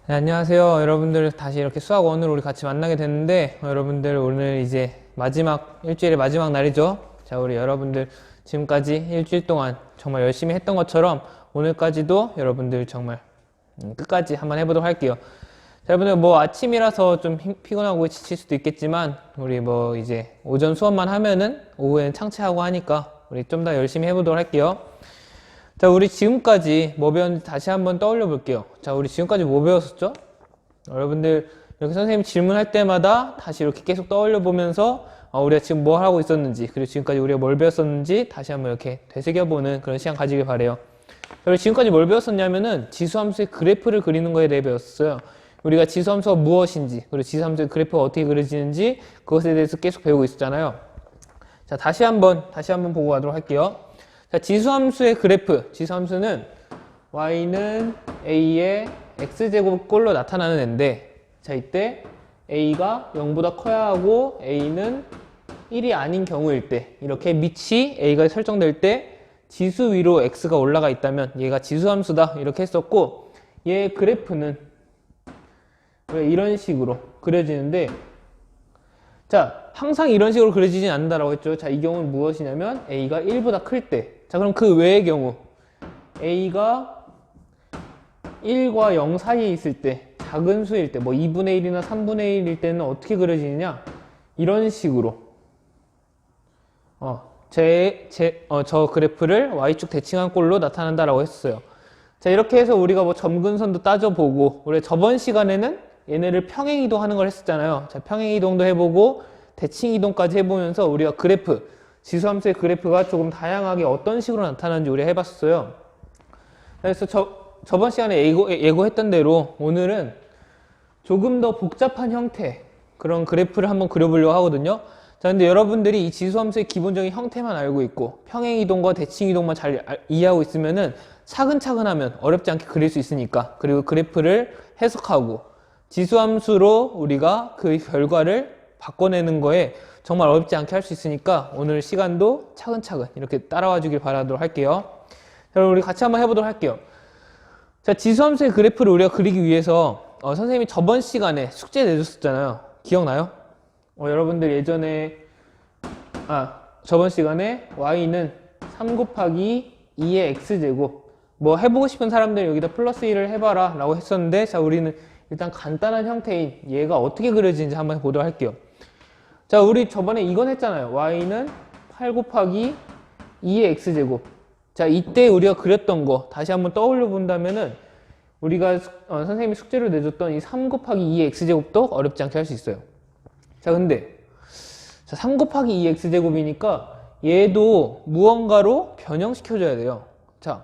네, 안녕하세요. 여러분들 다시 이렇게 수학 원으로 우리 같이 만나게 됐는데 여러분들 오늘 이제 일주일의 마지막 날이죠. 자, 우리 여러분들 지금까지 일주일 동안 정말 열심히 했던 것처럼 오늘까지도 여러분들 정말 끝까지 한번 해보도록 할게요. 자, 여러분들 뭐 아침이라서 좀 피곤하고 지칠 수도 있겠지만 우리 뭐 이제 오전 수업만 하면은 오후엔 창체하고 하니까 우리 좀 더 열심히 해보도록 할게요. 자, 우리 지금까지 뭐 배웠는지 다시 한번 떠올려 볼게요. 자, 우리 지금까지 뭐 배웠었죠? 여러분들 이렇게 선생님 질문할 때마다 다시 이렇게 계속 떠올려 보면서 우리가 지금 뭐 하고 있었는지, 그리고 지금까지 우리가 뭘 배웠었는지 다시 한번 이렇게 되새겨보는 그런 시간 가지길 바래요. 그리고 지금까지 뭘 배웠었냐면은 지수함수의 그래프를 그리는 거에 대해 배웠어요. 우리가 지수함수가 무엇인지, 그리고 지수함수의 그래프가 어떻게 그려지는지 그것에 대해서 계속 배우고 있었잖아요. 자, 다시 한번 보고 가도록 할게요. 자, 지수함수의 그래프. 지수함수는 y는 a의 x제곱꼴로 나타나는 애인데, 자, 이때 a가 0보다 커야 하고 a는 1이 아닌 경우일 때, 이렇게 밑이 a가 설정될 때 지수 위로 x가 올라가 있다면 얘가 지수함수다 이렇게 했었고, 얘의 그래프는 이런 식으로 그려지는데, 자, 항상 이런 식으로 그려지진 않는다라고 했죠. 자, 이 경우는 무엇이냐면 a가 1보다 클 때. 자, 그럼 그 외의 경우 a가 1과 0 사이에 있을 때, 작은 수일 때, 뭐 2분의 1이나 3분의 1일 때는 어떻게 그려지느냐? 이런 식으로 저 그래프를 y축 대칭한 꼴로 나타난다라고 했어요. 자, 이렇게 해서 우리가 뭐 점근선도 따져보고, 우리 저번 시간에는 얘네를 평행이동 하는 걸 했었잖아요. 자, 평행이동도 해보고 대칭이동까지 해보면서 우리가 지수함수의 그래프가 조금 다양하게 어떤 식으로 나타나는지 우리가 해봤어요. 그래서 저번 시간에 예고했던 대로 오늘은 조금 더 복잡한 형태, 그런 그래프를 한번 그려보려고 하거든요. 자, 근데 여러분들이 이 지수함수의 기본적인 형태만 알고 있고 평행이동과 대칭이동만 잘 이해하고 있으면은 차근차근 하면 어렵지 않게 그릴 수 있으니까, 그리고 그래프를 해석하고 지수함수로 우리가 그 결과를 바꿔내는 거에 정말 어렵지 않게 할 수 있으니까 오늘 시간도 차근차근 이렇게 따라와 주길 바라도록 할게요. 자, 그럼 우리 같이 한번 해보도록 할게요. 자, 지수함수의 그래프를 우리가 그리기 위해서 선생님이 저번 시간에 숙제 내줬었잖아요. 기억나요? 여러분들 예전에 저번 시간에 y는 3 곱하기 2의 x제곱, 뭐 해보고 싶은 사람들 여기다 플러스 1을 해봐라 라고 했었는데, 자, 우리는 일단 간단한 형태인 얘가 어떻게 그려지는지 한번 보도록 할게요. 자, 우리 저번에 이건 했잖아요. y는 8 곱하기 2의 x제곱. 자, 이때 우리가 그렸던 거 다시 한번 떠올려 본다면은 우리가 선생님이 숙제로 내줬던 이 3 곱하기 2의 x제곱도 어렵지 않게 할 수 있어요. 자, 근데 3 곱하기 2의 x제곱이니까 얘도 무언가로 변형시켜줘야 돼요. 자,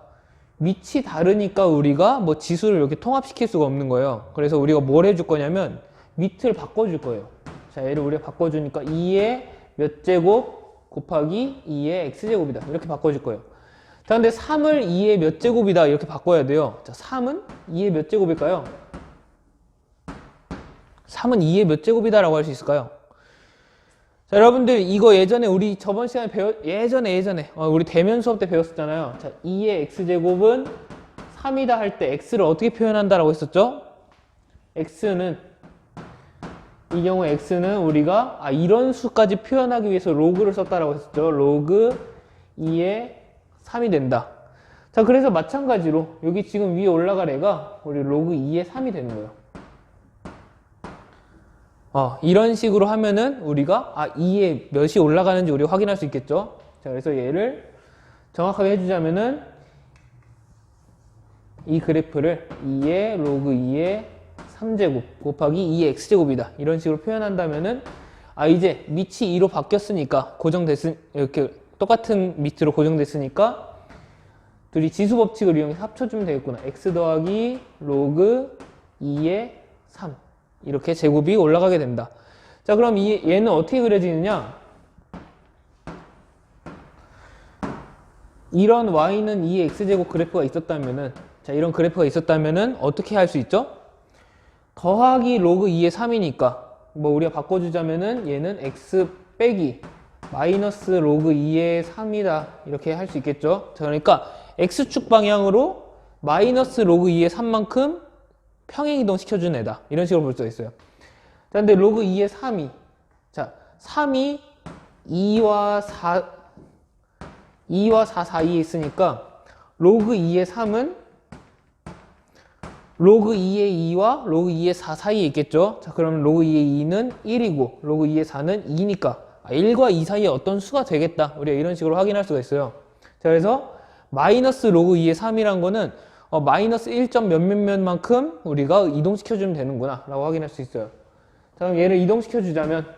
밑이 다르니까 우리가 뭐 지수를 이렇게 통합시킬 수가 없는 거예요. 그래서 우리가 뭘 해줄 거냐면 밑을 바꿔줄 거예요. 자, 얘를 우리가 바꿔주니까 2의 몇 제곱 곱하기 2의 x제곱이다 이렇게 바꿔줄 거예요. 자, 근데 3을 2의 몇 제곱이다 이렇게 바꿔야 돼요. 자, 3은 2의 몇 제곱일까요? 3은 2의 몇 제곱이다 라고 할 수 있을까요? 자, 여러분들 이거 예전에 우리 저번 시간에 예전에 우리 대면 수업 때 배웠었잖아요. 자, 2의 x제곱은 3이다 할 때 x를 어떻게 표현한다 라고 했었죠? 이 경우 x는 우리가 이런 수까지 표현하기 위해서 로그를 썼다라고 했었죠. 로그 2의 3이 된다. 자, 그래서 마찬가지로 여기 지금 위에 올라갈 애가 우리 로그 2의 3이 되는 거예요. 이런 식으로 하면은 우리가 2에 몇이 올라가는지 우리가 확인할 수 있겠죠. 자, 그래서 얘를 정확하게 해주자면은 이 그래프를 2의 로그 2의 3제곱 곱하기 2의 x제곱이다 이런 식으로 표현한다면은 이제 밑이 2로 바뀌었으니까 이렇게 똑같은 밑으로 고정됐으니까 둘이 지수 법칙을 이용해서 합쳐주면 되겠구나. x 더하기 로그 2의 3 이렇게 제곱이 올라가게 된다. 자, 그럼 얘는 어떻게 그려지느냐? 이런 y는 2의 x제곱 그래프가 있었다면은, 자, 이런 그래프가 있었다면은 어떻게 할 수 있죠? 더하기 로그 2의 3이니까 뭐 우리가 바꿔주자면은 얘는 x 빼기 마이너스 로그 2의 3이다 이렇게 할 수 있겠죠. 자, 그러니까 x축 방향으로 마이너스 로그 2의 3만큼 평행이동 시켜주는 애다. 이런 식으로 볼 수가 있어요. 자, 근데 로그 2의 3이. 자, 3이 2와 4 사이에 있으니까 로그 2의 3은 로그 2의 2와 로그 2의 4 사이에 있겠죠. 자, 그러면 로그 2의 2는 1이고 로그 2의 4는 2니까 1과 2 사이에 어떤 수가 되겠다. 우리가 이런 식으로 확인할 수가 있어요. 자, 그래서 마이너스 로그 2의 3이란 거는 마이너스 1점 몇몇몇만큼 우리가 이동시켜주면 되는구나 라고 확인할 수 있어요. 자, 그럼 얘를 이동시켜주자면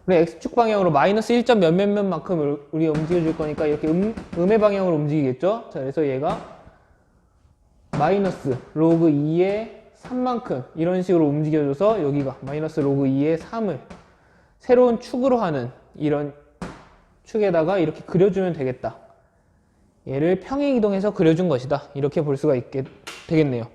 우리 x축 방향으로 마이너스 1점 몇몇몇만큼 우리가 움직여줄 거니까 이렇게 음의 방향으로 움직이겠죠. 자, 그래서 얘가 마이너스 로그 2의 3만큼 이런 식으로 움직여줘서 여기가 마이너스 로그 2의 3을 새로운 축으로 하는 이런 축에다가 이렇게 그려주면 되겠다. 얘를 평행이동해서 그려준 것이다. 이렇게 볼 수가 되겠네요.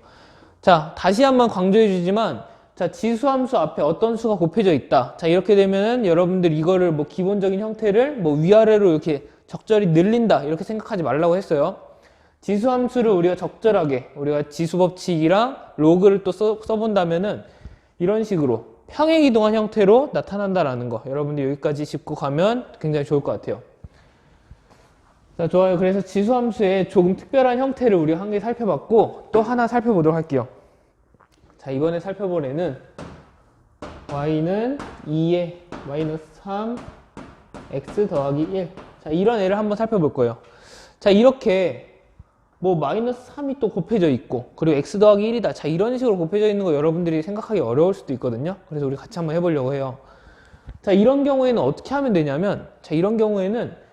자, 다시 한번 강조해 주지만 자, 지수함수 앞에 어떤 수가 곱해져 있다. 자, 이렇게 되면은 여러분들 이거를 뭐 기본적인 형태를 뭐 위아래로 이렇게 적절히 늘린다. 이렇게 생각하지 말라고 했어요. 지수함수를 우리가 적절하게 우리가 지수법칙이랑 로그를 또 써본다면은 이런 식으로 평행이동한 형태로 나타난다라는 거. 여러분들 여기까지 짚고 가면 굉장히 좋을 것 같아요. 자, 좋아요. 그래서 지수함수의 조금 특별한 형태를 우리가 한 개 살펴봤고 또 하나 살펴보도록 할게요. 자, 이번에 살펴볼 애는 y는 2의 마이너스 3 x 더하기 1. 자, 이런 애를 한번 살펴볼 거예요. 자, 이렇게 뭐 마이너스 3이 또 곱해져 있고 그리고 x 더하기 1이다. 자, 이런 식으로 곱해져 있는 거 여러분들이 생각하기 어려울 수도 있거든요. 그래서 우리 같이 한번 해보려고 해요. 자, 이런 경우에는 어떻게 하면 되냐면 자, 이런 경우에는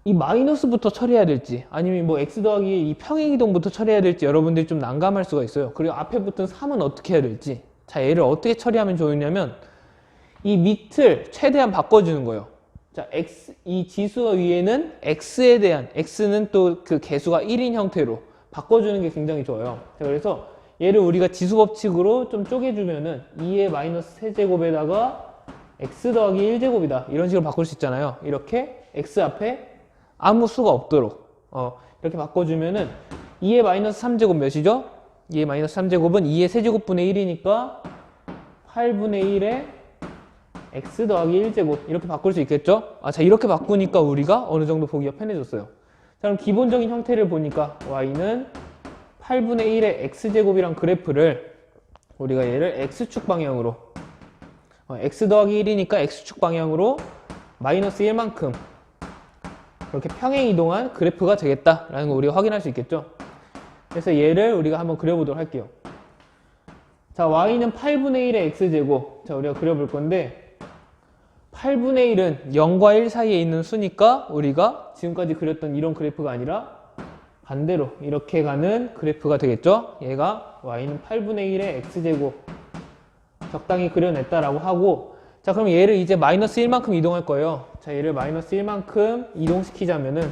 이 마이너스부터 처리해야 될지 아니면 뭐 x 더하기 이 평행이동부터 처리해야 될지 여러분들이 좀 난감할 수가 있어요. 그리고 앞에 붙은 3은 어떻게 해야 될지. 자, 얘를 어떻게 처리하면 좋으냐면 이 밑을 최대한 바꿔주는 거예요. 자, 이 지수 위에는 x에 대한 x는 또 그 개수가 1인 형태로 바꿔주는 게 굉장히 좋아요. 자, 그래서 얘를 우리가 지수 법칙으로 좀 쪼개주면은 2의 마이너스 세제곱에다가 x 더하기 1제곱이다. 이런 식으로 바꿀 수 있잖아요. 이렇게 x 앞에 아무 수가 없도록 이렇게 바꿔주면은 2의 마이너스 3제곱 몇이죠? 2의 마이너스 3제곱은 2의 세제곱분의 1이니까 8분의 1에 x 더하기 1제곱 이렇게 바꿀 수 있겠죠? 자, 이렇게 바꾸니까 우리가 어느 정도 보기가 편해졌어요. 자, 그럼 기본적인 형태를 보니까 y는 8분의 1의 x제곱이란 그래프를 우리가 얘를 x축 방향으로 x 더하기 1이니까 x축 방향으로 마이너스 1만큼 그렇게 평행 이동한 그래프가 되겠다라는 거 우리가 확인할 수 있겠죠. 그래서 얘를 우리가 한번 그려보도록 할게요. 자, y는 8분의 1의 x제곱. 자, 우리가 그려볼 건데 8분의 1은 0과 1 사이에 있는 수니까 우리가 지금까지 그렸던 이런 그래프가 아니라 반대로 이렇게 가는 그래프가 되겠죠. 얘가 y는 8분의 1의 x제곱 적당히 그려냈다라고 하고 자, 그럼 얘를 이제 마이너스 1만큼 이동할 거예요. 자, 얘를 마이너스 1만큼 이동시키자면은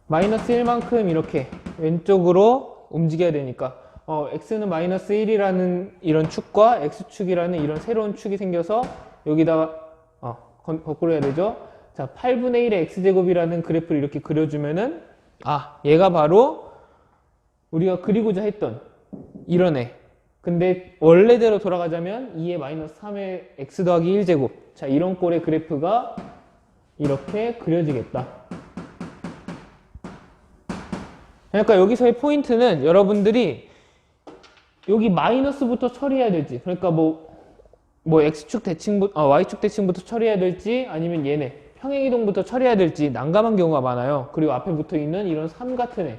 마이너스 1만큼 이렇게 왼쪽으로 움직여야 되니까 x는 마이너스 1이라는 이런 축과 x축이라는 이런 새로운 축이 생겨서 여기다가 거꾸로 해야 되죠. 자, 8분의 1의 x제곱이라는 그래프를 이렇게 그려주면은 얘가 바로 우리가 그리고자 했던 이런 애. 근데 원래대로 돌아가자면 2의 마이너스 3의 x 더하기 1제곱. 자, 이런 꼴의 그래프가 이렇게 그려지겠다. 그러니까 여기서의 포인트는 여러분들이 여기 마이너스부터 처리해야 될지 그러니까 뭐 x축 대칭부터 y축 대칭부터 처리해야 될지 아니면 얘네 평행이동부터 처리해야 될지 난감한 경우가 많아요. 그리고 앞에 붙어 있는 이런 3 같은 애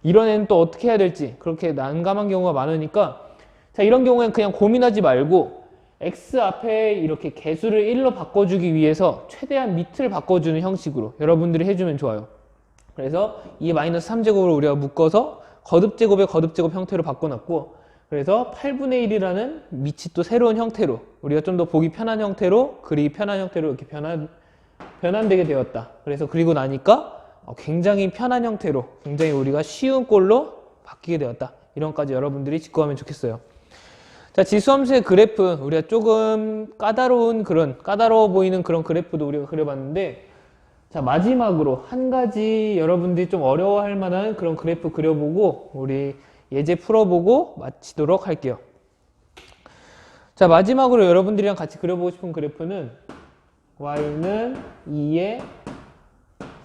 이런 애는 또 어떻게 해야 될지 그렇게 난감한 경우가 많으니까 자, 이런 경우엔 그냥 고민하지 말고 x 앞에 이렇게 개수를 1로 바꿔주기 위해서 최대한 밑을 바꿔주는 형식으로 여러분들이 해주면 좋아요. 그래서 이 마이너스 3제곱을 우리가 묶어서 거듭제곱의 거듭제곱 형태로 바꿔놨고 그래서 8분의 1이라는 밑이 또 새로운 형태로 우리가 좀 더 보기 편한 형태로 그리기 편한 형태로 이렇게 변환되게 되었다. 그래서 그리고 나니까 굉장히 편한 형태로 굉장히 우리가 쉬운 꼴로 바뀌게 되었다. 이런까지 여러분들이 짚고 가면 좋겠어요. 자, 지수함수의 그래프, 우리가 조금 까다로워 보이는 그런 그래프도 우리가 그려봤는데, 자, 마지막으로 한 가지 여러분들이 좀 어려워할 만한 그런 그래프 그려보고, 우리 예제 풀어보고 마치도록 할게요. 자, 마지막으로 여러분들이랑 같이 그려보고 싶은 그래프는 y는 2의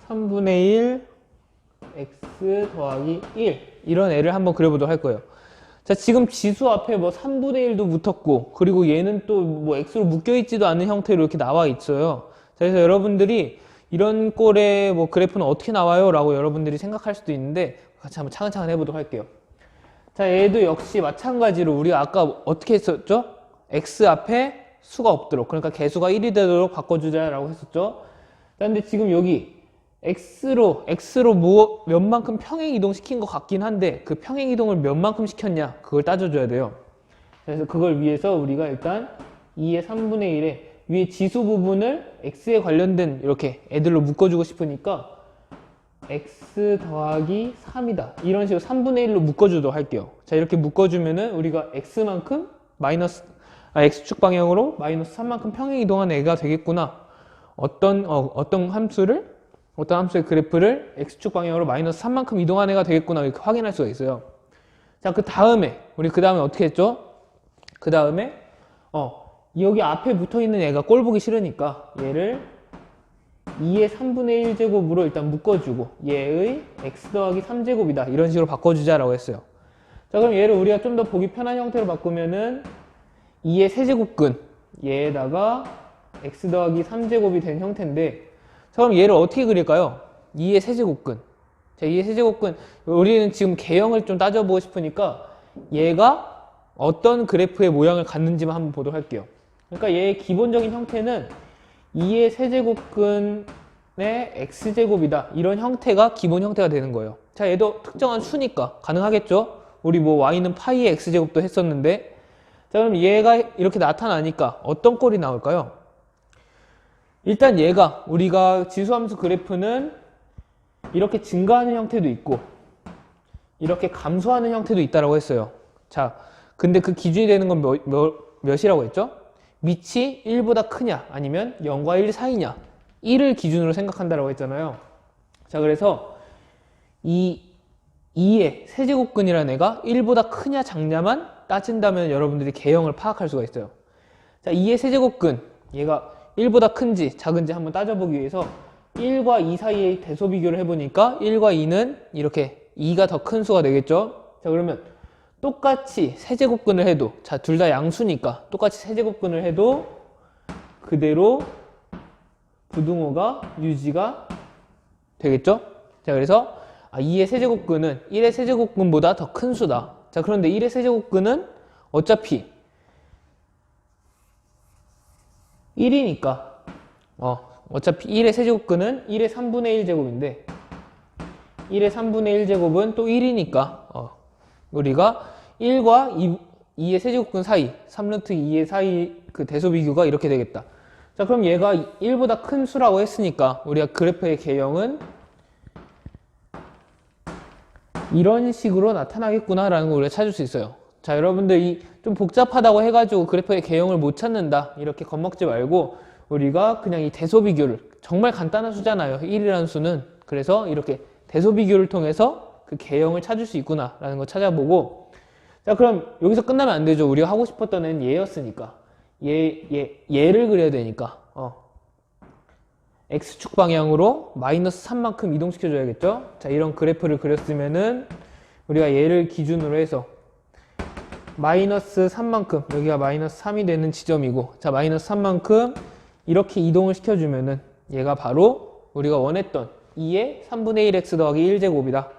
3분의 1 x 더하기 1 이런 애를 한번 그려보도록 할 거예요. 자, 지금 지수 앞에 뭐 3분의 1도 붙었고, 그리고 얘는 또 뭐 x로 묶여있지도 않은 형태로 이렇게 나와 있어요. 자, 그래서 여러분들이 이런 꼴의 뭐 그래프는 어떻게 나와요? 라고 여러분들이 생각할 수도 있는데, 같이 한번 차근차근 해보도록 할게요. 자, 얘도 역시 마찬가지로 우리가 아까 어떻게 했었죠? x 앞에 수가 없도록, 그러니까 개수가 1이 되도록 바꿔주자라고 했었죠. 자, 근데 지금 여기 x로 몇만큼 평행 이동시킨 것 같긴 한데, 그 평행 이동을 몇만큼 시켰냐, 그걸 따져줘야 돼요. 그래서 그걸 위해서 우리가 일단 2의 3분의 1에 위에 지수 부분을 x에 관련된 이렇게 애들로 묶어주고 싶으니까 x 더하기 3이다. 이런 식으로 3분의 1로 묶어주도록 할게요. 자, 이렇게 묶어주면은 우리가 x만큼 x축 방향으로 마이너스 3만큼 평행 이동한 애가 되겠구나. 어떤 함수의 그래프를 x축 방향으로 마이너스 3만큼 이동한 애가 되겠구나. 이렇게 확인할 수가 있어요. 자, 그 다음에 어떻게 했죠? 그 다음에 여기 앞에 붙어있는 애가 꼴 보기 싫으니까 얘를 2의 3분의 1제곱으로 일단 묶어주고 얘의 x 더하기 3제곱이다. 이런 식으로 바꿔주자라고 했어요. 자, 그럼 얘를 우리가 좀 더 보기 편한 형태로 바꾸면은 2의 세제곱근 얘에다가 x 더하기 3제곱이 된 형태인데, 자, 그럼 얘를 어떻게 그릴까요? 2의 세제곱근. 자, 2의 세제곱근, 우리는 지금 개형을 좀 따져보고 싶으니까 얘가 어떤 그래프의 모양을 갖는지만 한번 보도록 할게요. 그러니까 얘의 기본적인 형태는 2의 세제곱근의 x제곱이다. 이런 형태가 기본 형태가 되는 거예요. 자, 얘도 특정한 수니까 가능하겠죠? 우리 뭐 y는 파이의 x제곱도 했었는데, 자, 그럼 얘가 이렇게 나타나니까 어떤 꼴이 나올까요? 일단 얘가 우리가 지수함수 그래프는 이렇게 증가하는 형태도 있고 이렇게 감소하는 형태도 있다라고 했어요. 자, 근데 그 기준이 되는 건 몇이라고 했죠? 밑이 1보다 크냐 아니면 0과 1 사이냐, 1을 기준으로 생각한다라고 했잖아요. 자, 그래서 2의 세제곱근이라는 애가 1보다 크냐 작냐만 따진다면 여러분들이 개형을 파악할 수가 있어요. 자, 2의 세제곱근, 얘가 1보다 큰지 작은지 한번 따져보기 위해서 1과 2 사이의 대소 비교를 해보니까 1과 2는 이렇게 2가 더 큰 수가 되겠죠. 자, 그러면 똑같이 세제곱근을 해도, 자, 둘 다 양수니까 똑같이 세제곱근을 해도 그대로 부등호가 유지가 되겠죠. 자, 그래서 2의 세제곱근은 1의 세제곱근보다 더 큰 수다. 자, 그런데 1의 세제곱근은 어차피 1이니까 어차피 1의 세제곱근은 1의 3분의 1제곱인데 1의 3분의 1제곱은 또 1이니까 우리가 1과 2의 세제곱근 사이 3루트 2의 사이 그 대소비교가 이렇게 되겠다. 자, 그럼 얘가 1보다 큰 수라고 했으니까 우리가 그래프의 개형은 이런 식으로 나타나겠구나 라는 걸 우리가 찾을 수 있어요. 자, 여러분들 좀 복잡하다고 해가지고 그래프의 개형을 못 찾는다 이렇게 겁먹지 말고 우리가 그냥 이 대소비교를, 정말 간단한 수잖아요 1이라는 수는. 그래서 이렇게 대소비교를 통해서 그 개형을 찾을 수 있구나 라는 거 찾아보고, 자, 그럼 여기서 끝나면 안 되죠. 우리가 하고 싶었던 애는 얘였으니까 얘를 그려야 되니까 x축 방향으로 마이너스 3만큼 이동시켜 줘야겠죠. 자, 이런 그래프를 그렸으면은 우리가 얘를 기준으로 해서 마이너스 3만큼, 여기가 마이너스 3이 되는 지점이고, 자, 마이너스 3만큼 이렇게 이동을 시켜주면은 얘가 바로 우리가 원했던 2의 3분의 1x 더하기 1제곱이다.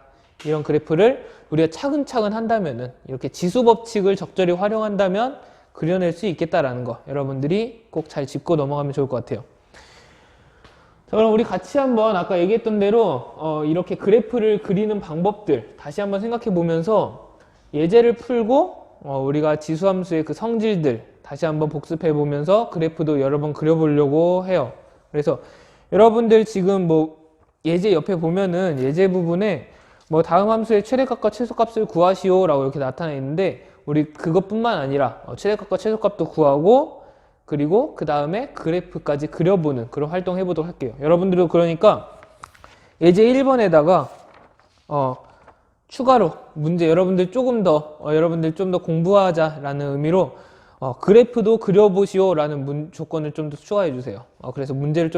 이런 그래프를 우리가 차근차근 한다면은, 이렇게 지수법칙을 적절히 활용한다면 그려낼 수 있겠다라는 거 여러분들이 꼭 잘 짚고 넘어가면 좋을 것 같아요. 자, 그럼 우리 같이 한번 아까 얘기했던 대로 이렇게 그래프를 그리는 방법들 다시 한번 생각해 보면서 예제를 풀고 우리가 지수함수의 그 성질들 다시 한번 복습해 보면서 그래프도 여러 번 그려보려고 해요. 그래서 여러분들 지금 뭐 예제 옆에 보면은 예제 부분에 뭐 다음 함수의 최대값과 최소값을 구하시오 라고 이렇게 나타나 있는데, 우리 그것뿐만 아니라 최대값과 최소값도 구하고 그리고 그 다음에 그래프까지 그려보는 그런 활동 해보도록 할게요. 여러분들도 그러니까 예제 1번에다가 추가로 문제 여러분들 좀 더 공부하자라는 의미로 그래프도 그려보시오 라는 조건을 좀 더 추가해 주세요. 그래서 문제를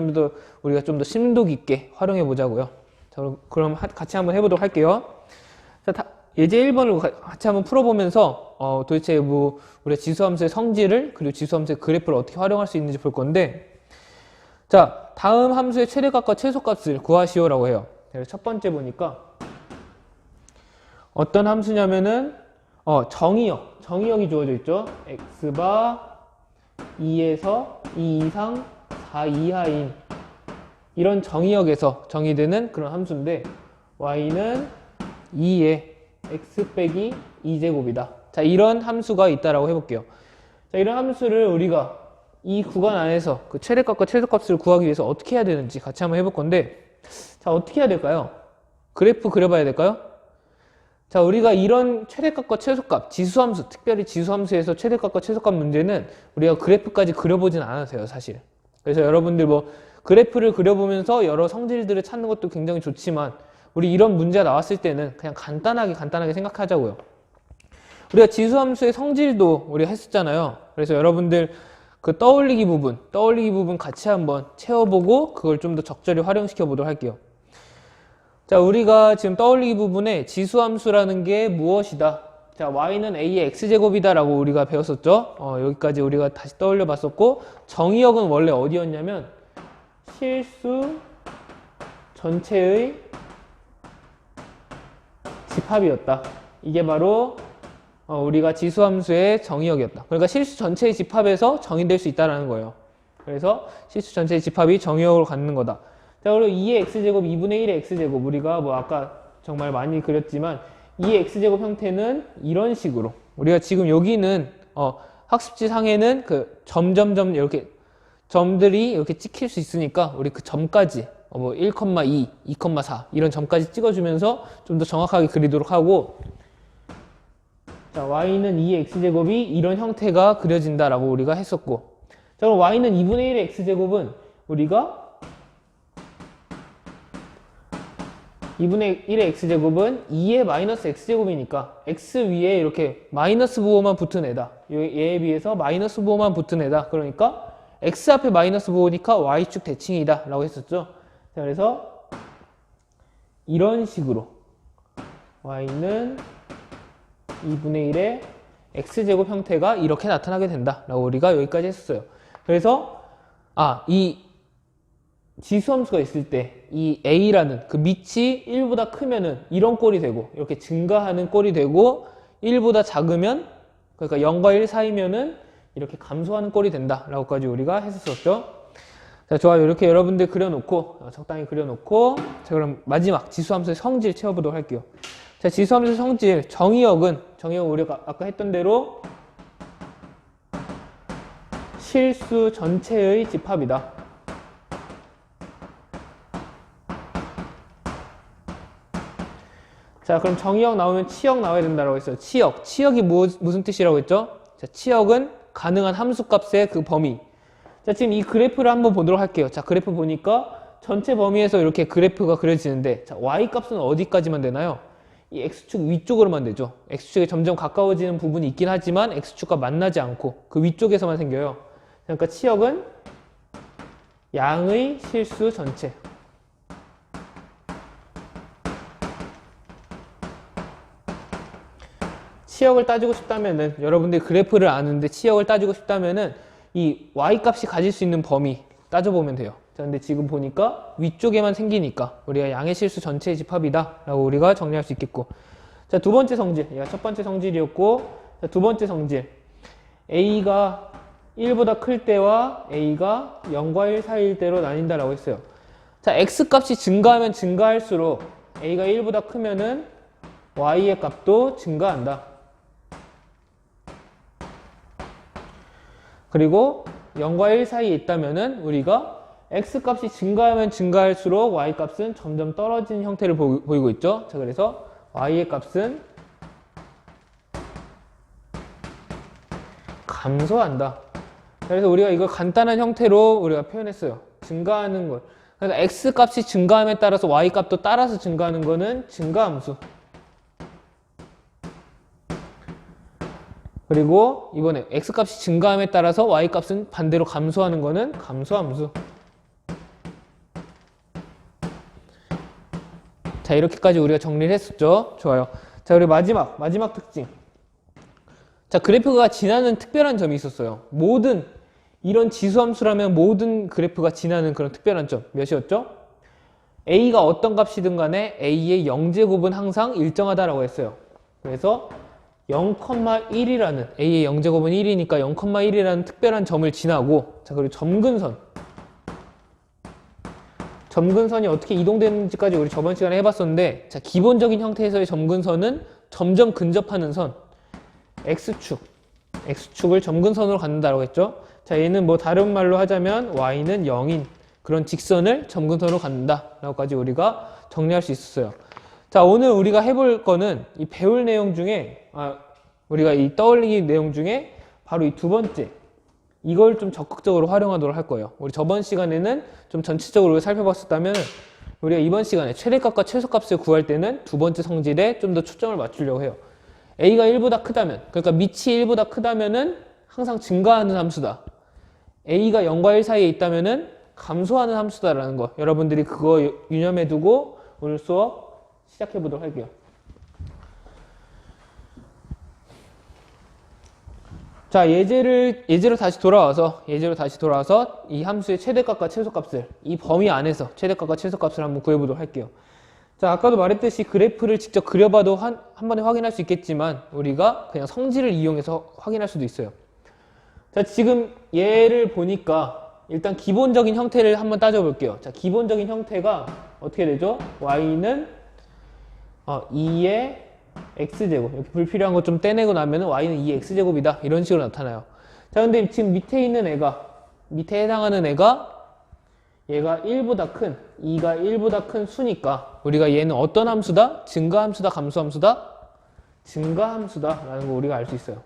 우리가 좀 더 심도 깊게 활용해 보자고요. 자, 그럼 같이 한번 해보도록 할게요. 자, 예제 1번을 같이 한번 풀어보면서 도대체 우리가 지수함수의 성질을 그리고 지수함수의 그래프를 어떻게 활용할 수 있는지 볼 건데, 자, 다음 함수의 최대값과 최소값을 구하시오라고 해요. 그래서 첫 번째 보니까 어떤 함수냐면은 정의역이 주어져 있죠. x바 2에서 2 이상 4 이하인 이런 정의역에서 정의되는 그런 함수인데 y는 2에 x 빼기 2제곱이다. 자, 이런 함수가 있다라고 해볼게요. 자, 이런 함수를 우리가 이 구간 안에서 그 최대값과 최소값을 구하기 위해서 어떻게 해야 되는지 같이 한번 해볼 건데, 자, 어떻게 해야 될까요? 그래프 그려봐야 될까요? 자, 우리가 이런 최대값과 최소값, 지수함수, 특별히 지수함수에서 최대값과 최소값 문제는 우리가 그래프까지 그려보진 않았어요, 사실. 그래서 여러분들 그래프를 그려보면서 여러 성질들을 찾는 것도 굉장히 좋지만, 우리 이런 문제가 나왔을 때는 그냥 간단하게 생각하자고요. 우리가 지수함수의 성질도 우리가 했었잖아요. 그래서 여러분들 그 떠올리기 부분 같이 한번 채워보고 그걸 좀 더 적절히 활용시켜 보도록 할게요. 자, 우리가 지금 떠올리기 부분에 지수함수라는 게 무엇이다. 자, y는 a의 x제곱이다 라고 우리가 배웠었죠. 여기까지 우리가 다시 떠올려 봤었고, 정의역은 원래 어디였냐면 실수 전체의 집합이었다. 이게 바로 우리가 지수함수의 정의역이었다. 그러니까 실수 전체의 집합에서 정의될 수 있다는 거예요. 그래서 실수 전체의 집합이 정의역으로 갖는 거다. 자, 그리고 2의 x제곱 2분의 1의 x제곱, 우리가 아까 정말 많이 그렸지만 2의 x제곱 형태는 이런 식으로, 우리가 지금 여기는 학습지 상에는 그 점점점 이렇게 점들이 이렇게 찍힐 수 있으니까 우리 그 점까지 1,2, 2,4 이런 점까지 찍어주면서 좀 더 정확하게 그리도록 하고, 자, y는 2의 x제곱이 이런 형태가 그려진다라고 우리가 했었고, 자, 그럼 y는 2분의 1의 x제곱은 우리가 2분의 1의 x제곱은 2의 마이너스 x제곱이니까 x 위에 이렇게 마이너스 부호만 붙은 애다. 얘에 비해서 마이너스 부호만 붙은 애다. 그러니까 x 앞에 마이너스 부호니까 y축 대칭이다 라고 했었죠. 자, 그래서 이런 식으로 y는 2분의 1의 x제곱 형태가 이렇게 나타나게 된다 라고 우리가 여기까지 했었어요. 그래서 이 지수함수가 있을 때 이 a라는 그 밑이 1보다 크면은 이런 꼴이 되고, 이렇게 증가하는 꼴이 되고, 1보다 작으면, 그러니까 0과 1 사이면은 이렇게 감소하는 꼴이 된다 라고까지 우리가 했었죠. 자, 좋아요. 이렇게 여러분들 그려놓고 적당히 그려놓고, 자, 그럼 마지막 지수함수의 성질 채워보도록 할게요. 자, 지수함수의 성질 정의역은 우리가 아까 했던 대로 실수 전체의 집합이다. 자, 그럼 정의역 나오면 치역 나와야 된다고 했어요. 치역이 무슨 뜻이라고 했죠? 자, 치역은 가능한 함수값의 그 범위. 자, 지금 이 그래프를 한번 보도록 할게요. 자, 그래프 보니까 전체 범위에서 이렇게 그래프가 그려지는데, 자, y값은 어디까지만 되나요? 이 x축 위쪽으로만 되죠. x축에 점점 가까워지는 부분이 있긴 하지만 x축과 만나지 않고 그 위쪽에서만 생겨요. 그러니까 치역은 양의 실수 전체. 치역을 따지고 싶다면은, 여러분들이 그래프를 아는데 치역을 따지고 싶다면은 이 y값이 가질 수 있는 범위 따져보면 돼요. 자, 근데 지금 보니까 위쪽에만 생기니까 우리가 양의 실수 전체의 집합이다 라고 우리가 정리할 수 있겠고, 자, 두 번째 성질, 얘가 첫 번째 성질이었고, 자, 두 번째 성질 a가 1보다 클 때와 a가 0과 1 사이일 때로 나뉜다 라고 했어요. 자, x값이 증가하면 증가할수록 a가 1보다 크면은 y의 값도 증가한다. 그리고 0과 1 사이에 있다면은 우리가 x값이 증가하면 증가할수록 y값은 점점 떨어지는 형태를 보이고 있죠. 자, 그래서 y의 값은 감소한다. 그래서 우리가 이걸 간단한 형태로 우리가 표현했어요. 증가하는 것. 그러니까 x 값이 증가함에 따라서 y 값도 따라서 증가하는 거는 증가함수. 그리고 이번에 x 값이 증가함에 따라서 y 값은 반대로 감소하는 거는 감소함수. 자, 이렇게까지 우리가 정리를 했었죠. 좋아요. 자, 우리 마지막 특징. 자, 그래프가 지나는 특별한 점이 있었어요. 모든 이런 지수함수라면 모든 그래프가 지나는 그런 특별한 점 몇이었죠? a가 어떤 값이든 간에 a의 0제곱은 항상 일정하다라고 했어요. 그래서 0,1이라는 a의 0제곱은 1이니까 0,1이라는 특별한 점을 지나고, 자, 그리고 점근선이 어떻게 이동되는지까지 우리 저번 시간에 해봤었는데, 자, 기본적인 형태에서의 점근선은 점점 근접하는 선, x축을 점근선으로 갖는다고 했죠. 자, 얘는 뭐 다른 말로 하자면 y는 0인 그런 직선을 점근선으로 갖는다 라고까지 우리가 정리할 수 있었어요. 자, 오늘 우리가 해볼 거는 이 배울 내용 중에 우리가 이 떠올리기 내용 중에 바로 이 두 번째, 이걸 좀 적극적으로 활용하도록 할 거예요. 우리 저번 시간에는 좀 전체적으로 살펴봤었다면 우리가 이번 시간에 최대값과 최소값을 구할 때는 두 번째 성질에 좀 더 초점을 맞추려고 해요. a가 1보다 크다면, 그러니까 밑이 1보다 크다면은 항상 증가하는 함수다. a가 0과 1 사이에 있다면은 감소하는 함수다라는 거, 여러분들이 그거 유념해 두고 오늘 수업 시작해 보도록 할게요. 자, 예제로 다시 돌아와서 이 함수의 최대값과 최소값을 이 범위 안에서 최대값과 최소값을 한번 구해보도록 할게요. 자, 아까도 말했듯이 그래프를 직접 그려봐도 한 번에 확인할 수 있겠지만 우리가 그냥 성질을 이용해서 확인할 수도 있어요. 자, 지금 얘를 보니까 일단 기본적인 형태를 한번 따져볼게요. 자, 기본적인 형태가 어떻게 되죠? y는 2의 x제곱, 이렇게 불필요한 거 좀 떼내고 나면 y는 2의 x제곱이다 이런 식으로 나타나요. 자, 근데 지금 밑에 있는 애가, 밑에 해당하는 애가 얘가 1보다 큰, 2가 1보다 큰 수니까 우리가 얘는 어떤 함수다? 증가함수다, 감소함수다? 증가함수다 라는 거 우리가 알 수 있어요.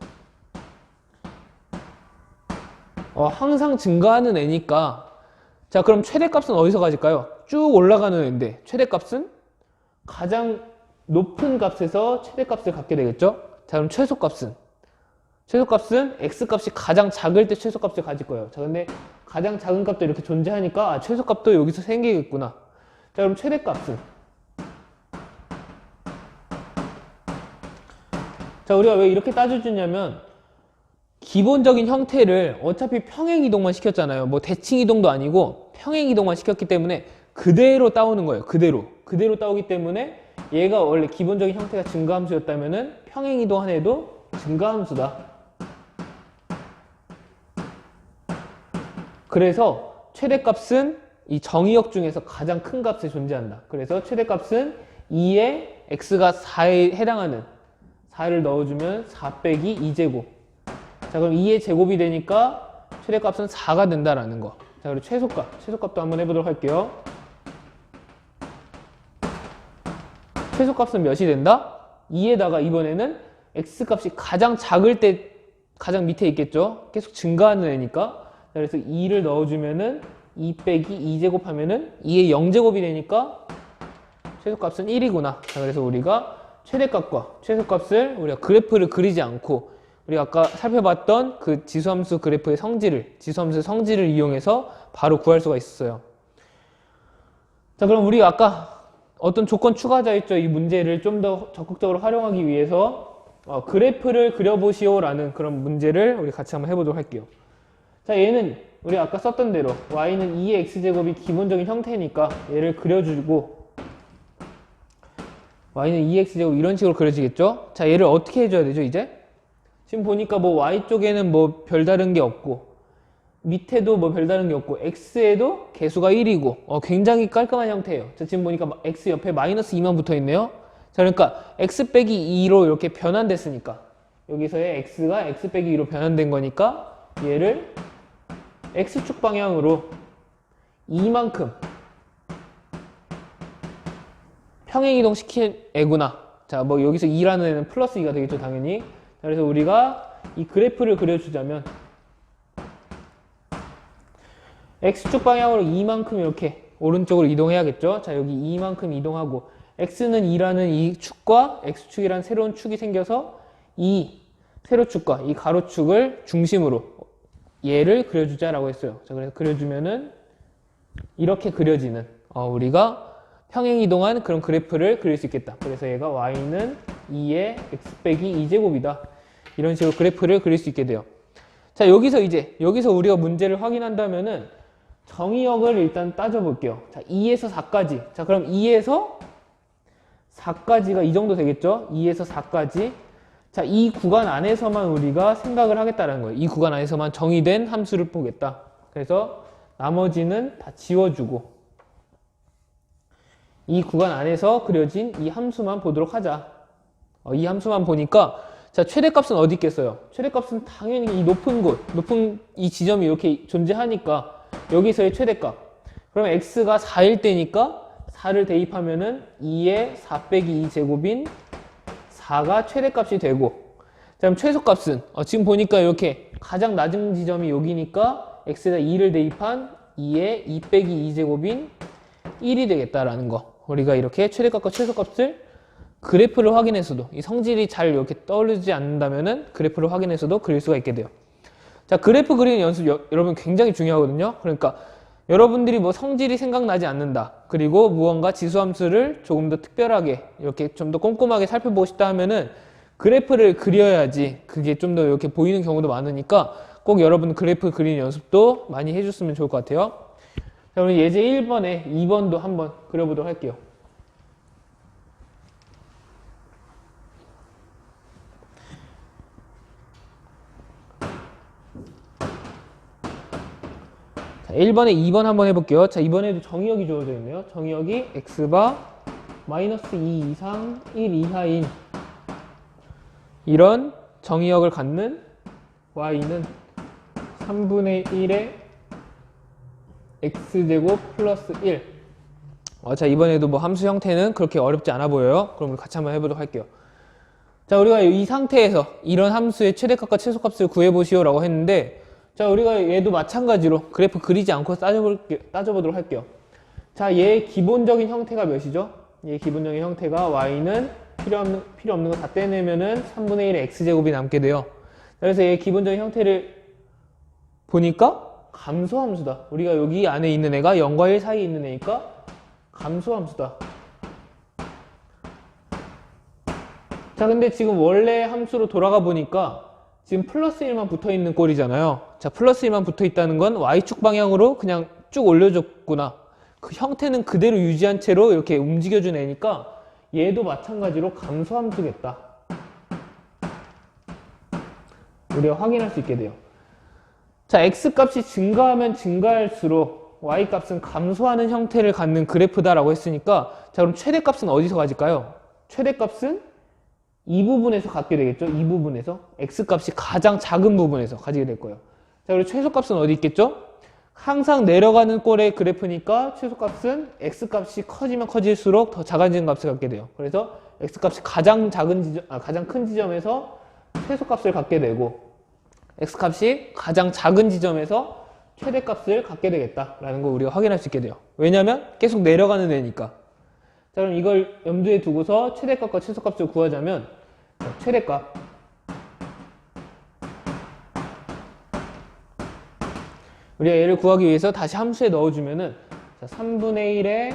항상 증가하는 애니까, 자, 그럼 최대값은 어디서 가질까요? 쭉 올라가는 애인데 최대값은 가장 높은 값에서 최대값을 갖게 되겠죠? 자, 그럼 최소값은 x값이 가장 작을 때 최소값을 가질 거예요. 자, 근데 가장 작은 값도 이렇게 존재하니까 최소값도 여기서 생기겠구나. 자, 그럼 최대값은, 자, 우리가 왜 이렇게 따져주냐면 기본적인 형태를 어차피 평행이동만 시켰잖아요. 뭐 대칭이동도 아니고 평행이동만 시켰기 때문에 그대로 따오는 거예요. 그대로 따오기 때문에 얘가 원래 기본적인 형태가 증가함수였다면은 평행이동한 애도 증가함수다. 그래서 최대값은 이 정의역 중에서 가장 큰 값에 존재한다. 그래서 최대값은 2에 x가 4에 해당하는 4를 넣어주면 4 빼기 2제곱. 자, 그럼 2의 제곱이 되니까 최대값은 4가 된다라는 거. 자, 그리고 최소값도 한번 해보도록 할게요. 최소값은 몇이 된다? 2에다가 이번에는 x값이 가장 작을 때 가장 밑에 있겠죠? 계속 증가하는 애니까. 자, 그래서 2를 넣어주면은 2 빼기 2제곱 하면은 2의 0제곱이 되니까 최소값은 1이구나. 자, 그래서 우리가 최대값과 최소값을 우리가 그래프를 그리지 않고 우리가 아까 살펴봤던 그 지수함수 그래프의 지수함수의 성질을 이용해서 바로 구할 수가 있었어요. 자, 그럼 우리가 아까 어떤 조건 추가하자 했죠. 이 문제를 좀 더 적극적으로 활용하기 위해서 그래프를 그려보시오라는 그런 문제를 우리 같이 한번 해보도록 할게요. 자, 얘는 우리 아까 썼던 대로 y는 2의 x제곱이 기본적인 형태니까 얘를 그려주고 y는 2x제곱 이런 식으로 그려지겠죠. 자, 얘를 어떻게 해줘야 되죠 이제? 지금 보니까 뭐 y쪽에는 뭐 별다른 게 없고 밑에도 뭐 별다른 게 없고 x에도 개수가 1이고 굉장히 깔끔한 형태예요. 자, 지금 보니까 x 옆에 마이너스 2만 붙어 있네요. 자, 그러니까 x 빼기 2로 이렇게 변환됐으니까 여기서의 x가 x 빼기 2로 변환된 거니까 얘를 x축 방향으로 2만큼 평행이동 시킨 애구나. 자, 뭐 여기서 2라는 애는 플러스 2가 되겠죠 당연히. 자, 그래서 우리가 이 그래프를 그려주자면 x축 방향으로 이만큼 이렇게 오른쪽으로 이동해야겠죠. 자, 여기 이만큼 이동하고 x는 2라는 이 축과 x축이라는 새로운 축이 생겨서 이 세로축과 이 가로축을 중심으로 얘를 그려주자라고 했어요. 자, 그래서 그려주면은 이렇게 그려지는 우리가 평행 이동한 그런 그래프를 그릴 수 있겠다. 그래서 얘가 y는 2의 x 빼기 2제곱이다. 이런 식으로 그래프를 그릴 수 있게 돼요. 자, 여기서 우리가 문제를 확인한다면은 정의역을 일단 따져볼게요. 자, 2에서 4까지. 자, 그럼 2에서 4까지가 이 정도 되겠죠? 2에서 4까지. 자, 이 구간 안에서만 우리가 생각을 하겠다는 거예요. 이 구간 안에서만 정의된 함수를 보겠다. 그래서 나머지는 다 지워주고 이 구간 안에서 그려진 이 함수만 보도록 하자. 이 함수만 보니까 자, 최대값은 어디 있겠어요? 최대값은 당연히 이 높은 이 지점이 이렇게 존재하니까 여기서의 최대값. 그럼 x가 4일 때니까 4를 대입하면은 2의 4 빼기 2제곱인 4가 최대값이 되고, 자, 그럼 최소값은 지금 보니까 이렇게 가장 낮은 지점이 여기니까 x에다 2를 대입한 2의 2 빼기 2제곱인 1이 되겠다라는 거. 우리가 이렇게 최대값과 최소값을 그래프를 확인해서도 이 성질이 잘 이렇게 떠오르지 않는다면은 그래프를 확인해서도 그릴 수가 있게 돼요. 자, 그래프 그리는 연습 여러분 굉장히 중요하거든요. 그러니까 여러분들이 뭐 성질이 생각나지 않는다. 그리고 무언가 지수함수를 조금 더 특별하게 이렇게 좀 더 꼼꼼하게 살펴보고 싶다 하면은 그래프를 그려야지 그게 좀 더 이렇게 보이는 경우도 많으니까 꼭 여러분 그래프 그리는 연습도 많이 해줬으면 좋을 것 같아요. 자, 우리 예제 1번에 2번도 한번 그려보도록 할게요. 자, 1번에 2번 한번 해볼게요. 자, 이번에도 정의역이 주어져 있네요. 정의역이 x바 마이너스 2 이상 1 이하인 이런 정의역을 갖는 y는 3분의 1의 x제곱 플러스 1. 자, 이번에도 뭐 함수 형태는 그렇게 어렵지 않아 보여요. 그럼 우리 같이 한번 해보도록 할게요. 자, 우리가 이 상태에서 이런 함수의 최대값과 최소값을 구해보시오 라고 했는데, 자, 우리가 얘도 마찬가지로 그래프 그리지 않고 따져보도록 할게요. 자, 얘의 기본적인 형태가 몇이죠? 얘의 기본적인 형태가 y는 필요 없는 거 다 떼내면은 3분의 1의 x제곱이 남게 돼요. 그래서 얘의 기본적인 형태를 보니까 감소함수다. 우리가 여기 안에 있는 애가 0과 1 사이에 있는 애니까 감소함수다. 자, 근데 지금 원래 함수로 돌아가 보니까 지금 플러스 1만 붙어 있는 꼴이잖아요. 자, 플러스 1만 붙어 있다는 건 y축 방향으로 그냥 쭉 올려줬구나. 그 형태는 그대로 유지한 채로 이렇게 움직여준 애니까 얘도 마찬가지로 감소함수겠다. 우리가 확인할 수 있게 돼요. 자, x값이 증가하면 증가할수록 y값은 감소하는 형태를 갖는 그래프다라고 했으니까, 자, 그럼 최대값은 어디서 가질까요? 최대값은 이 부분에서 갖게 되겠죠? 이 부분에서 x값이 가장 작은 부분에서 가지게 될 거예요. 자, 그리고 최소값은 어디 있겠죠? 항상 내려가는 꼴의 그래프니까 최소값은 x값이 커지면 커질수록 더 작아지는 값을 갖게 돼요. 그래서 x값이 가장 큰 지점에서 최소값을 갖게 되고 x값이 가장 작은 지점에서 최대값을 갖게 되겠다라는 걸 우리가 확인할 수 있게 돼요. 왜냐면 계속 내려가는 애니까. 자, 그럼 이걸 염두에 두고서 최대값과 최소값을 구하자면, 자, 최대값 우리가 얘를 구하기 위해서 다시 함수에 넣어주면은, 자, 3분의 1의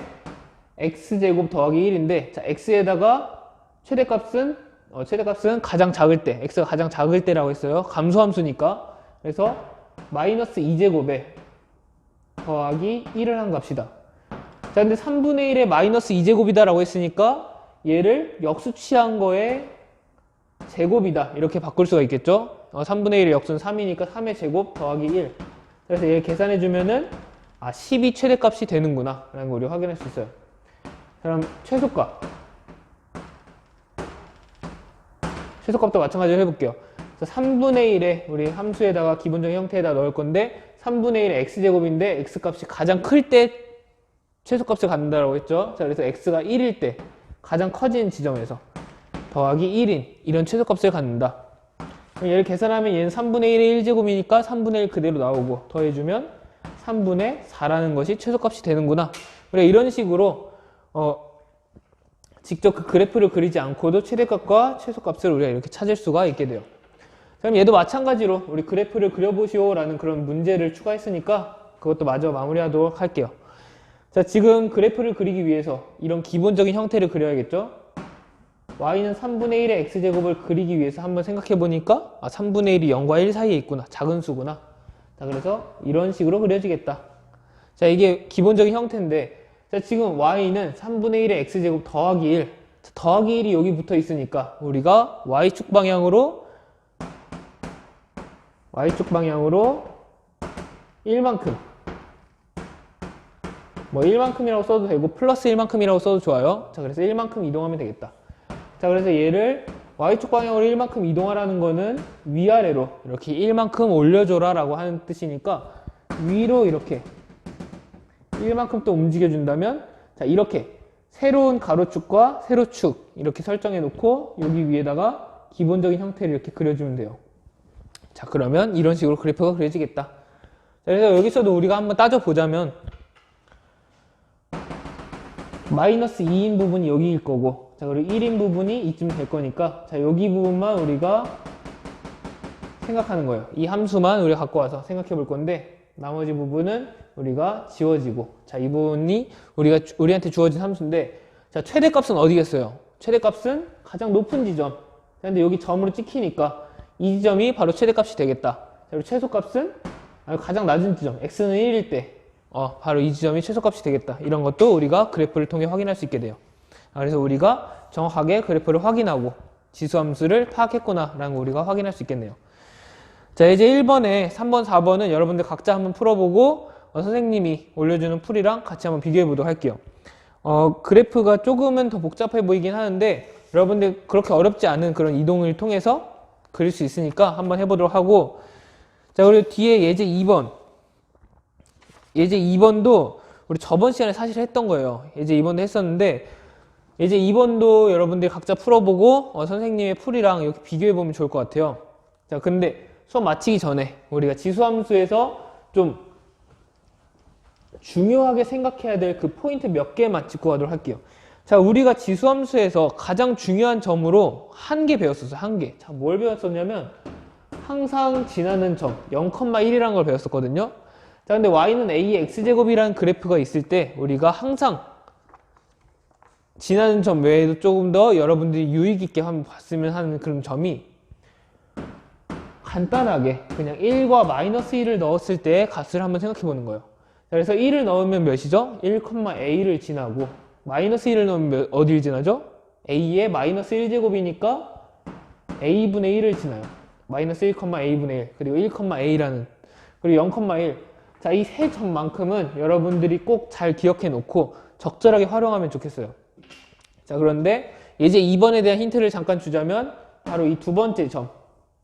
x제곱 더하기 1인데, 자, x에다가 최대값은 가장 작을 때, x가 가장 작을 때라고 했어요. 감소함수니까. 그래서 마이너스 2제곱에 더하기 1을 한 값이다. 자, 근데 3분의 1에 마이너스 2제곱이다 라고 했으니까 얘를 역수 취한 거에 제곱이다 이렇게 바꿀 수가 있겠죠. 3분의 1의 역수는 3이니까 3의 제곱 더하기 1. 그래서 얘 계산해 주면은 10이 최대값이 되는구나 라는 걸 우리가 확인할 수 있어요. 그럼 최소값도 마찬가지로 해볼게요. 3분의 1에 우리 함수에다가 기본적인 형태에다 넣을 건데 3분의 1의 x제곱인데 x값이 가장 클 때 최소값을 갖는다라고 했죠. 자, 그래서 x가 1일 때 가장 커진 지점에서 더하기 1인 이런 최소값을 갖는다. 그럼 얘를 계산하면 얘는 3분의 1의 1제곱이니까 3분의 1 그대로 나오고 더해주면 3분의 4라는 것이 최소값이 되는구나. 우리가 이런 식으로 직접 그 그래프를 그리지 않고도 최대값과 최소값을 우리가 이렇게 찾을 수가 있게 돼요. 그럼 얘도 마찬가지로 우리 그래프를 그려보시오 라는 그런 문제를 추가했으니까 그것도 마저 마무리하도록 할게요. 자, 지금 그래프를 그리기 위해서 이런 기본적인 형태를 그려야겠죠? y는 3분의 1의 x제곱을 그리기 위해서 한번 생각해 보니까 3분의 1이 0과 1 사이에 있구나. 작은 수구나. 자, 그래서 이런 식으로 그려지겠다. 자, 이게 기본적인 형태인데 자, 지금 y는 3분의 1의 x제곱 더하기 1 더하기 1이 여기 붙어 있으니까 우리가 y축 방향으로 1만큼 뭐 1만큼이라고 써도 되고 플러스 1만큼이라고 써도 좋아요. 자, 그래서 1만큼 이동하면 되겠다. 자, 그래서 얘를 y축 방향으로 1만큼 이동하라는 거는 위아래로 이렇게 1만큼 올려줘라 라고 하는 뜻이니까 위로 이렇게 1만큼 또 움직여준다면 자, 이렇게 새로운 가로축과 세로축 이렇게 설정해 놓고 여기 위에다가 기본적인 형태를 이렇게 그려주면 돼요. 자, 그러면 이런 식으로 그래프가 그려지겠다. 자, 그래서 여기서도 우리가 한번 따져보자면 마이너스 2인 부분이 여기일 거고 자, 그리고 1인 부분이 이쯤 될 거니까 자, 여기 부분만 우리가 생각하는 거예요. 이 함수만 우리가 갖고 와서 생각해 볼 건데 나머지 부분은 우리가 지워지고 자, 이 부분이 우리한테 주어진 함수인데 자, 최대값은 어디겠어요? 최대값은 가장 높은 지점. 근데 여기 점으로 찍히니까 이 지점이 바로 최대값이 되겠다. 자, 그리고 최소값은 가장 낮은 지점 x는 1일 때 바로 이 지점이 최소값이 되겠다. 이런 것도 우리가 그래프를 통해 확인할 수 있게 돼요. 그래서 우리가 정확하게 그래프를 확인하고 지수함수를 파악했구나 라는 거 우리가 확인할 수 있겠네요. 자, 이제 1번에 3번, 4번은 여러분들 각자 한번 풀어보고 선생님이 올려주는 풀이랑 같이 한번 비교해 보도록 할게요. 그래프가 조금은 더 복잡해 보이긴 하는데 여러분들 그렇게 어렵지 않은 그런 이동을 통해서 그릴 수 있으니까 한번 해보도록 하고 자, 그리고 뒤에 예제 2번도 우리 저번 시간에 사실 했던 거예요. 예제 2번도 했었는데 예제 2번도 여러분들이 각자 풀어보고 선생님의 풀이랑 이렇게 비교해보면 좋을 것 같아요. 자, 근데 수업 마치기 전에 우리가 지수함수에서 좀 중요하게 생각해야 될 그 포인트 몇 개만 짚고 가도록 할게요. 자, 우리가 지수함수에서 가장 중요한 점으로 한 개 배웠었어요. 한 개. 자, 뭘 배웠었냐면 항상 지나는 점 0,1이라는 걸 배웠었거든요. 자, 근데 y는 a의 x제곱이라는 그래프가 있을 때 우리가 항상 지나는 점 외에도 조금 더 여러분들이 유익 있게 한번 봤으면 하는 그런 점이 간단하게 그냥 1과 마이너스 1을 넣었을 때의 값을 한번 생각해 보는 거예요. 자, 그래서 1을 넣으면 몇이죠? 1,a를 지나고 마이너스 1을 넣으면 어디를 지나죠? a의 마이너스 1제곱이니까 a분의 1을 지나요. 마이너스 1,a분의 1 그리고 1,a라는 그리고 0,1 자, 이 세 점만큼은 여러분들이 꼭 잘 기억해 놓고 적절하게 활용하면 좋겠어요. 자, 그런데 예제 2번에 대한 힌트를 잠깐 주자면 바로 이 두 번째 점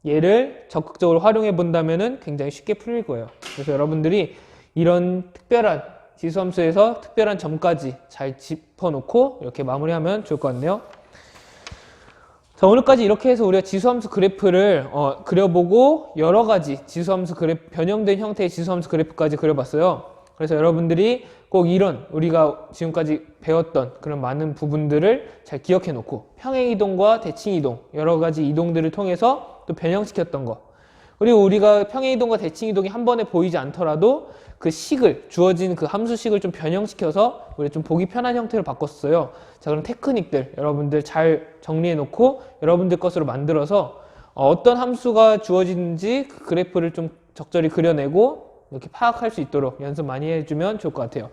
얘를 적극적으로 활용해 본다면은 굉장히 쉽게 풀릴 거예요. 그래서 여러분들이 이런 특별한 지수함수에서 특별한 점까지 잘 짚어놓고 이렇게 마무리하면 좋을 것 같네요. 자, 오늘까지 이렇게 해서 우리가 지수함수 그래프를 그려보고 여러 가지 지수함수 그래프, 변형된 형태의 지수함수 그래프까지 그려봤어요. 그래서 여러분들이 꼭 이런 우리가 지금까지 배웠던 그런 많은 부분들을 잘 기억해 놓고 평행이동과 대칭이동 여러 가지 이동들을 통해서 또 변형시켰던 거 그리고 우리가 평행이동과 대칭이동이 한 번에 보이지 않더라도 그 식을 주어진 그 함수식을 좀 변형시켜서 우리가 좀 보기 편한 형태로 바꿨어요. 자, 그럼 테크닉들 여러분들 잘 정리해 놓고 여러분들 것으로 만들어서 어떤 함수가 주어지는지 그 그래프를 좀 적절히 그려내고 이렇게 파악할 수 있도록 연습 많이 해주면 좋을 것 같아요.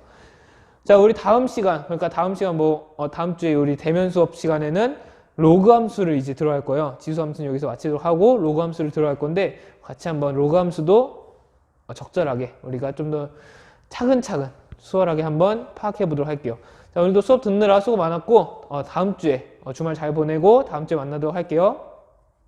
자, 우리 다음 시간 그러니까 다음 시간 다음 주에 우리 대면 수업 시간에는 로그 함수를 이제 들어갈 거예요. 지수 함수는 여기서 마치도록 하고 로그 함수를 들어갈 건데 같이 한번 로그 함수도 적절하게 우리가 좀 더 차근차근 수월하게 한번 파악해 보도록 할게요. 자, 오늘도 수업 듣느라 수고 많았고 다음 주에 주말 잘 보내고 다음 주에 만나도록 할게요.